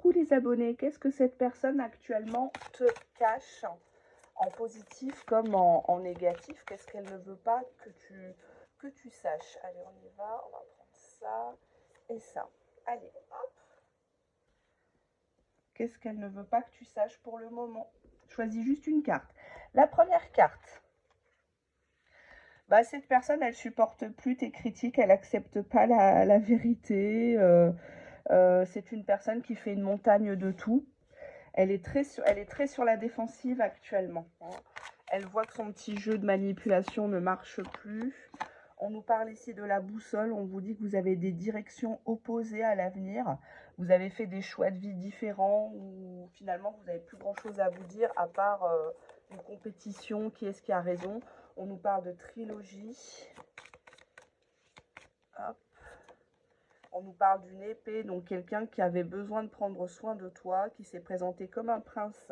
Coucou les abonnés, qu'est-ce que cette personne actuellement te cache en positif comme en négatif? Qu'est-ce qu'elle ne veut pas que tu saches? Allez, on y va, on va prendre ça et ça. Allez, hop. Qu'est-ce qu'elle ne veut pas que tu saches pour le moment? Choisis juste une carte. La première carte. Bah, cette personne, elle supporte plus tes critiques, elle accepte pas la vérité. C'est une personne qui fait une montagne de tout. Elle est très sur la défensive actuellement, hein. Elle voit que son petit jeu de manipulation ne marche plus. On nous parle ici de la boussole. On vous dit que vous avez des directions opposées à l'avenir. Vous avez fait des choix de vie différents ou finalement vous n'avez plus grand-chose à vous dire à part une compétition. Qui est-ce qui a raison? On nous parle de trilogie. Hop. On nous parle d'une épée, donc quelqu'un qui avait besoin de prendre soin de toi, qui s'est présenté comme un prince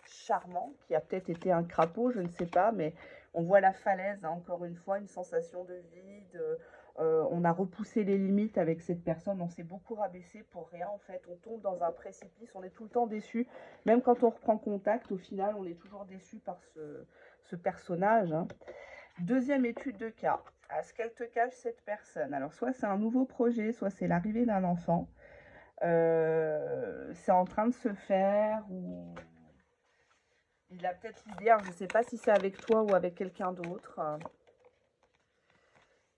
charmant, qui a peut-être été un crapaud, je ne sais pas, mais on voit la falaise, hein, encore une fois, une sensation de vide. On a repoussé les limites avec cette personne, on s'est beaucoup rabaissé pour rien en fait. On tombe dans un précipice, on est tout le temps déçu. Même quand on reprend contact, au final, on est toujours déçu par ce personnage, hein. Deuxième étude de cas. À ce qu'elle te cache, cette personne. Alors, soit c'est un nouveau projet, soit c'est l'arrivée d'un enfant. C'est en train de se faire, ou il a peut-être l'idée, je ne sais pas si c'est avec toi ou avec quelqu'un d'autre.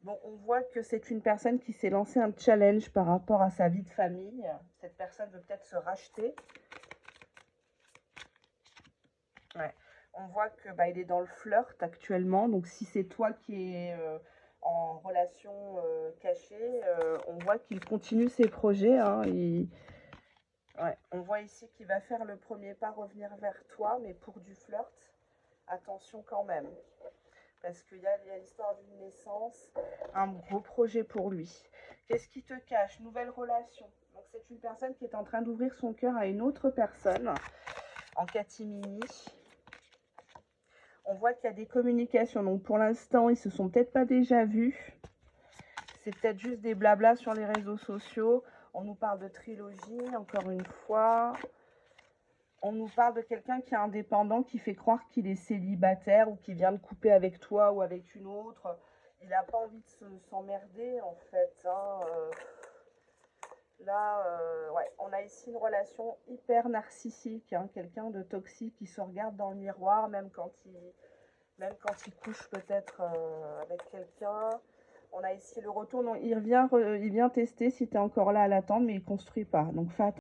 Bon, on voit que c'est une personne qui s'est lancé un challenge par rapport à sa vie de famille. Cette personne veut peut-être se racheter. Ouais. On voit que il est dans le flirt actuellement. Donc, si c'est toi qui es en relation cachée, on voit qu'il continue ses projets, hein. Ouais. On voit ici qu'il va faire le premier pas, revenir vers toi, mais pour du flirt. Attention quand même. Parce qu'il y a l'histoire d'une naissance, un gros projet pour lui. Qu'est-ce qui te cache? Nouvelle relation. Donc, c'est une personne qui est en train d'ouvrir son cœur à une autre personne en catimini. On voit qu'il y a des communications. Donc, pour l'instant, ils se sont peut-être pas déjà vus. C'est peut-être juste des blablas sur les réseaux sociaux. On nous parle de trilogie, encore une fois. On nous parle de quelqu'un qui est indépendant, qui fait croire qu'il est célibataire ou qui vient de couper avec toi ou avec une autre. Il n'a pas envie de s'emmerder, en fait, hein. Ouais, on a ici une relation hyper narcissique, hein, quelqu'un de toxique qui se regarde dans le miroir, même quand il couche peut-être avec quelqu'un. On a ici le retour. Non, il vient tester si tu es encore là à l'attendre, mais il ne construit pas. Donc fais attention.